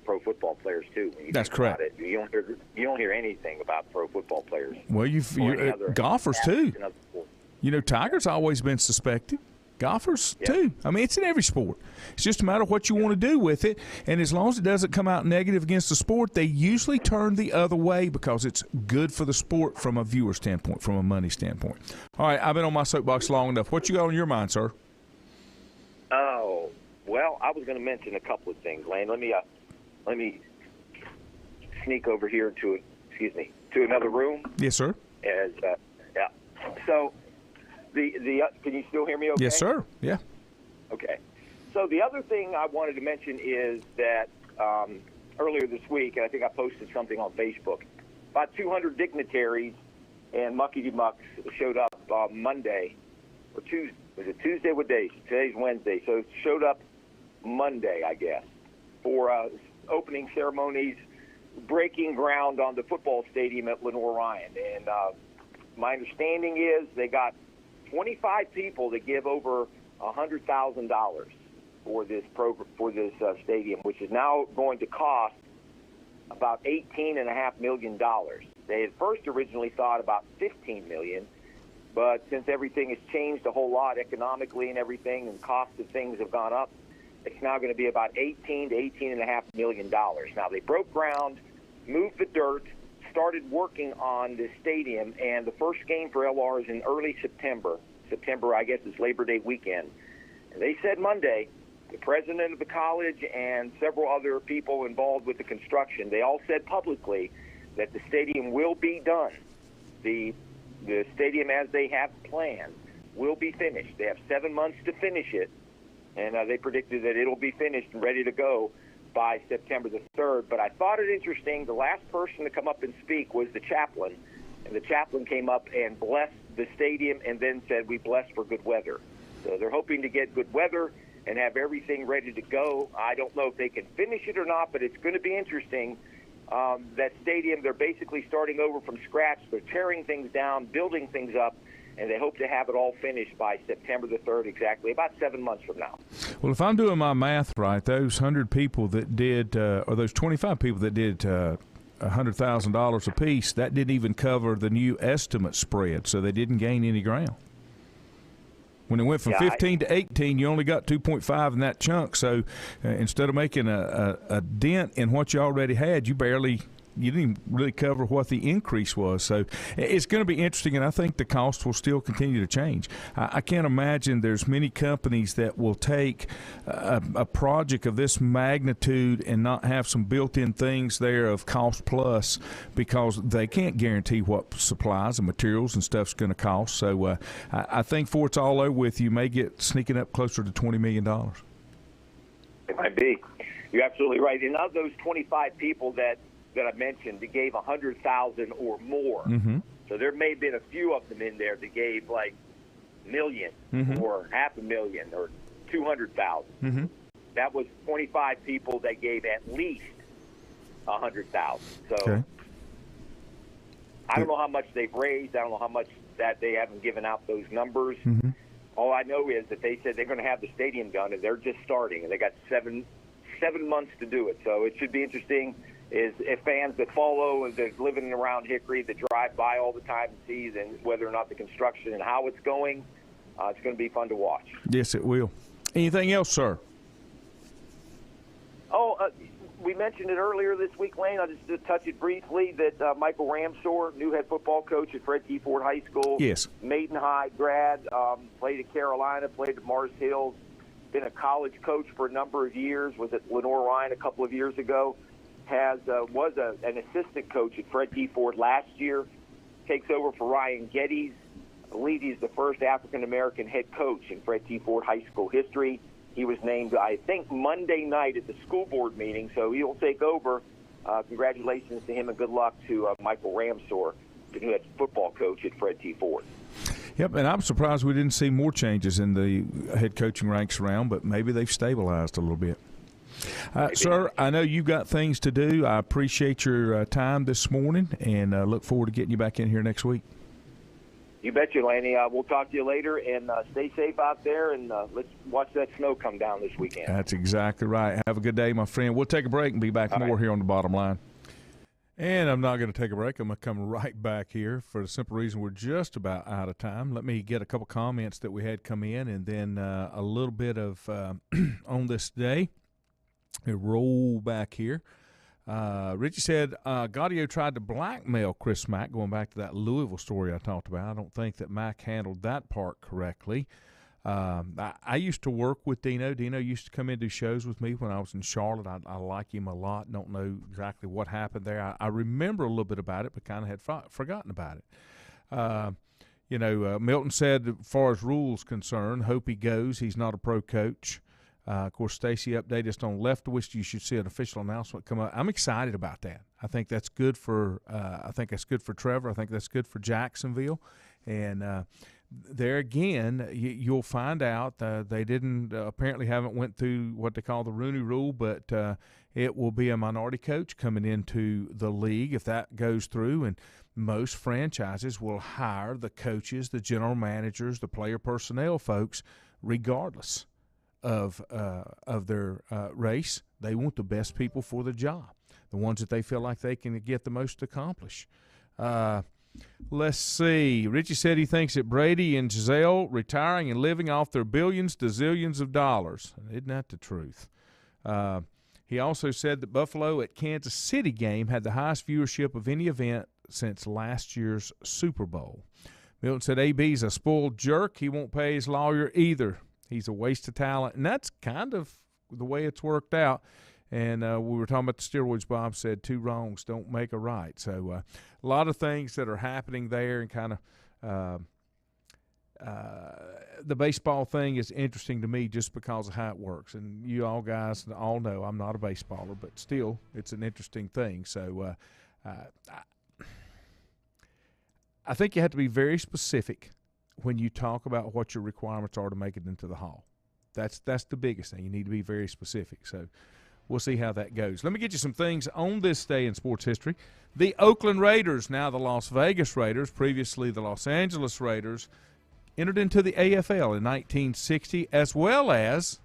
pro football players too. That's correct. You don't hear anything about pro football players. Well, golfers too. Tiger's always been suspected. Golfers, too. I mean, it's in every sport. It's just a matter of what you want to do with it. And as long as it doesn't come out negative against the sport, they usually turn the other way because it's good for the sport from a viewer standpoint, from a money standpoint. All right, I've been on my soapbox long enough. What you got on your mind, sir? Oh, well, I was going to mention a couple of things, Lane. Let me sneak over here to another room. Yes, sir. Yeah. So can you still hear me okay? Yes, sir. Yeah. Okay. So the other thing I wanted to mention is that earlier this week, and I think I posted something on Facebook, about 200 dignitaries and muckety-mucks showed up Monday or Tuesday. Was it Tuesday? What day? Today's Wednesday. So it showed up Monday, I guess, for opening ceremonies, breaking ground on the football stadium at Lenoir-Rhyne. And my understanding is they got 25 people that give over $100,000 for this program, for this stadium, which is now going to cost about $18.5 million. They had first originally thought about $15 million, but since everything has changed a whole lot economically and everything, and costs of things have gone up, it's now going to be about $18 to $18.5 million. Now, they broke ground, moved the dirt, started working on this stadium, and the first game for LR is in early September. September, I guess, is Labor Day weekend. And they said Monday, the president of the college and several other people involved with the construction, they all said publicly that the stadium will be done. The stadium, as they have planned, will be finished. They have 7 months to finish it, and they predicted that it'll be finished and ready to go by September the 3rd. But I thought it interesting, the last person to come up and speak was the chaplain, and the chaplain came up and blessed the stadium and then said, "We bless for good weather." So they're hoping to get good weather and have everything ready to go. I don't know if they can finish it or not, but it's going to be interesting. That stadium, they're basically starting over from scratch. They're tearing things down, building things up, and they hope to have it all finished by September the 3rd, exactly, about 7 months from now. Well, if I'm doing my math right, those 100 people that did, or those 25 people that did $100,000 apiece, that didn't even cover the new estimate spread, so they didn't gain any ground. When it went from 15 to 18, you only got 2.5 in that chunk. So instead of making a dent in what you already had, you didn't even really cover what the increase was. So it's going to be interesting, and I think the cost will still continue to change. I can't imagine there's many companies that will take a project of this magnitude and not have some built-in things there of cost plus, because they can't guarantee what supplies and materials and stuff's going to cost. So I think before it's all over with, you may get sneaking up closer to $20 million. It might be. You're absolutely right. And of those 25 people that I mentioned that gave $100,000 or more. Mm-hmm. So there may have been a few of them in there that gave like $1 million or $500,000 or $200,000. Mm-hmm. That was 25 people that gave at least $100,000. So okay. I don't know how much they've raised. I don't know how much that they haven't given out those numbers. Mm-hmm. All I know is that they said they're going to have the stadium done, and they're just starting, and they got seven months to do it. So it should be interesting. Is if fans that follow and that living around Hickory, that drive by all the time and see then whether or not the construction and how it's going, it's going to be fun to watch. Yes, it will. Anything else, sir? We mentioned it earlier this week, Lane. I'll just touch it briefly that Michael Ramsor, new head football coach at Fred T. Ford High School, yes, Maiden High grad, played at Carolina, played at Mars Hills, been a college coach for a number of years, was at Lenoir-Rhyne a couple of years ago. Was an assistant coach at Fred T. Ford last year, takes over for Ryan Geddes. I believe he's the first African-American head coach in Fred T. Ford High School history. He was named, I think, Monday night at the school board meeting, so he'll take over. Congratulations to him and good luck to Michael Ramsor, the new head football coach at Fred T. Ford. Yep, and I'm surprised we didn't see more changes in the head coaching ranks around, but maybe they've stabilized a little bit. Sir, I know you've got things to do. I appreciate your time this morning, and look forward to getting you back in here next week. You betcha, Lanny. We'll talk to you later, and stay safe out there, and let's watch that snow come down this weekend. That's exactly right. Have a good day, my friend. We'll take a break and be back more here on The Bottom Line. And I'm not going to take a break. I'm going to come right back here for the simple reason we're just about out of time. Let me get a couple comments that we had come in, and then a little bit of on this day. We roll back here. Richie said Gaudio tried to blackmail Chris Mack, going back to that Louisville story I talked about. I don't think that Mack handled that part correctly. I used to work with Dino. Dino used to come in and do shows with me when I was in Charlotte. I like him a lot. Don't know exactly what happened there. I remember a little bit about it, but kind of had forgotten about it. Milton said, as far as rules concerned, hope he goes. He's not a pro coach. Of course, Stacy updated us on Leftwich. You should see an official announcement come up. I'm excited about that. I think that's good for. I think that's good for Trevor. I think that's good for Jacksonville, and there again, you'll find out they didn't apparently haven't went through what they call the Rooney Rule, but it will be a minority coach coming into the league if that goes through, and most franchises will hire the coaches, the general managers, the player personnel folks, regardless of their race. They want the best people for the job, the ones that they feel like they can get the most accomplished. Let's see. Richie said he thinks that Brady and Giselle retiring and living off their billions to zillions of dollars. Isn't that the truth? He also said that Buffalo at Kansas City game had the highest viewership of any event since last year's Super Bowl. Milton said AB's a spoiled jerk. He won't pay his lawyer either. He's a waste of talent. And that's kind of the way it's worked out. And we were talking about the steroids. Bob said 2 wrongs don't make a right. So a lot of things that are happening there, and kind of the baseball thing is interesting to me just because of how it works. And you all guys all know I'm not a baseballer, but still it's an interesting thing. So I think you have to be very specific when you talk about what your requirements are to make it into the Hall. That's the biggest thing. You need to be very specific. So we'll see how that goes. Let me get you some things on this day in sports history. The Oakland Raiders, now the Las Vegas Raiders, previously the Los Angeles Raiders, entered into the AFL in 1960, as well as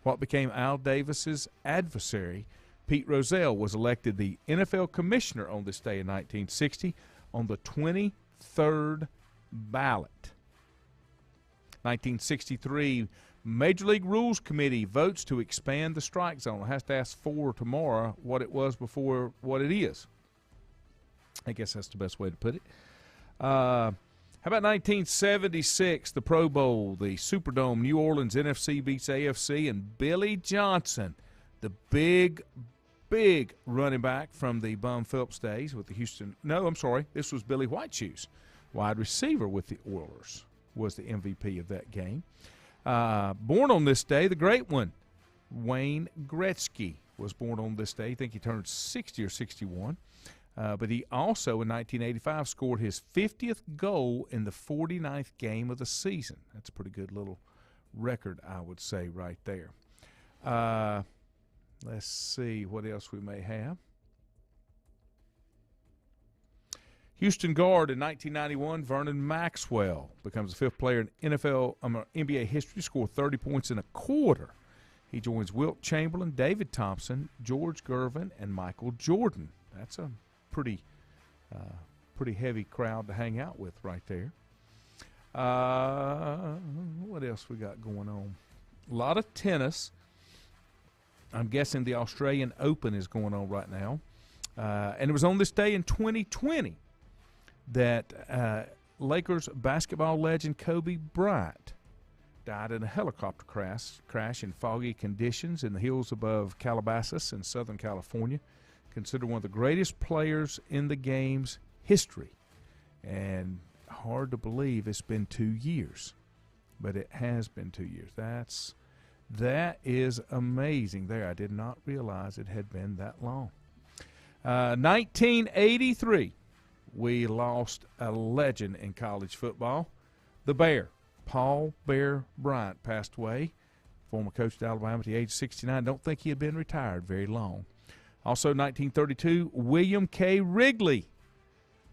what became Al Davis's adversary. Pete Rozelle was elected the NFL commissioner on this day in 1960 on the 23rd ballot. 1963, Major League Rules Committee votes to expand the strike zone. It has to ask for tomorrow what it was before what it is. I guess that's the best way to put it. How about 1976, the Pro Bowl, the Superdome, New Orleans, NFC beats AFC, and Billy Johnson, the big running back from the Bum Phillips days with the Houston. No, I'm sorry. This was Billy Whiteshoes, wide receiver with the Oilers, was the MVP of that game. Born on this day, the great one, Wayne Gretzky, was born on this day. I think he turned 60 or 61. But he also, in 1985, scored his 50th goal in the 49th game of the season. That's a pretty good little record, I would say, right there. Let's see what else we may have. Houston guard in 1991, Vernon Maxwell becomes the 5th player in NBA history to score 30 points in a quarter. He joins Wilt Chamberlain, David Thompson, George Gervin, and Michael Jordan. That's a pretty heavy crowd to hang out with right there. What else we got going on? A lot of tennis. I'm guessing the Australian Open is going on right now. And it was on this day in 2020 that Lakers basketball legend Kobe Bryant died in a helicopter crash in foggy conditions in the hills above Calabasas in Southern California. Considered one of the greatest players in the game's history. And hard to believe it's been 2 years. But it has been 2 years. That is amazing there. I did not realize it had been that long. 1983, we lost a legend in college football. The Bear, Paul Bear Bryant, passed away. Former coach at Alabama at the age of 69. Don't think he had been retired very long. Also, 1932, William K. Wrigley,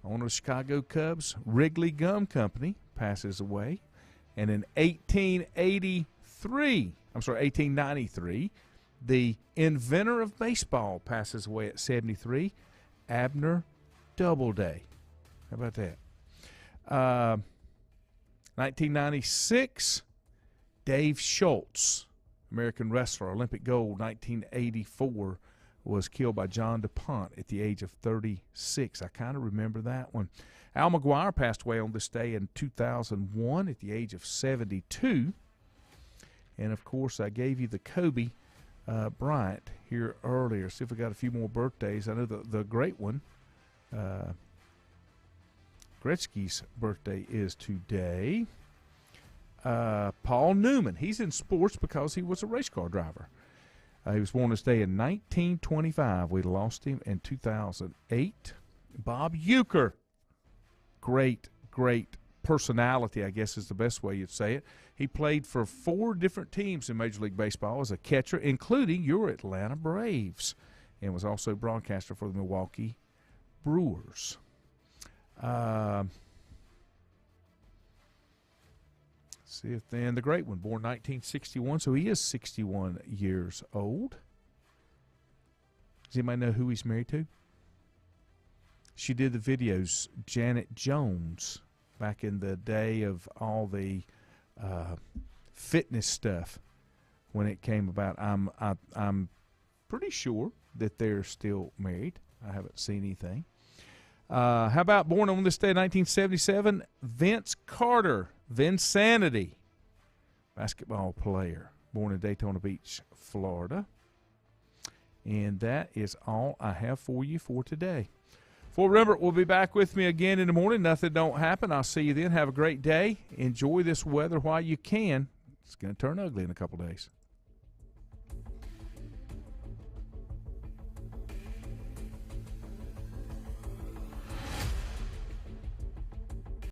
owner of Chicago Cubs, Wrigley Gum Company, passes away. And in 1893, the inventor of baseball passes away at 73, Abner Doubleday. How about that? 1996, Dave Schultz, American wrestler, Olympic gold, 1984, was killed by John DuPont at the age of 36. I kind of remember that one. Al McGuire passed away on this day in 2001 at the age of 72. And, of course, I gave you the Kobe Bryant here earlier. See if we got a few more birthdays. I know the great one, Gretzky's birthday is today. Paul Newman, he's in sports because he was a race car driver. He was born this day in 1925. We lost him in 2008. Bob Uecker, great personality, I guess is the best way you'd say it. He played for 4 different teams in Major League Baseball as a catcher, including your Atlanta Braves, and was also broadcaster for the Milwaukee Brewers. See if then the great one, born 1961, so he is 61 years old. Does anybody know who he's married to? She did the videos, Janet Jones, back in the day of all the fitness stuff when it came about. I'm pretty sure that they're still married. I haven't seen anything. How about born on this day, 1977, Vince Carter, Vinsanity, basketball player, born in Daytona Beach, Florida. And that is all I have for you for today. For Rembert will be back with me again in the morning. Nothing don't happen. I'll see you then. Have a great day. Enjoy this weather while you can. It's going to turn ugly in a couple days.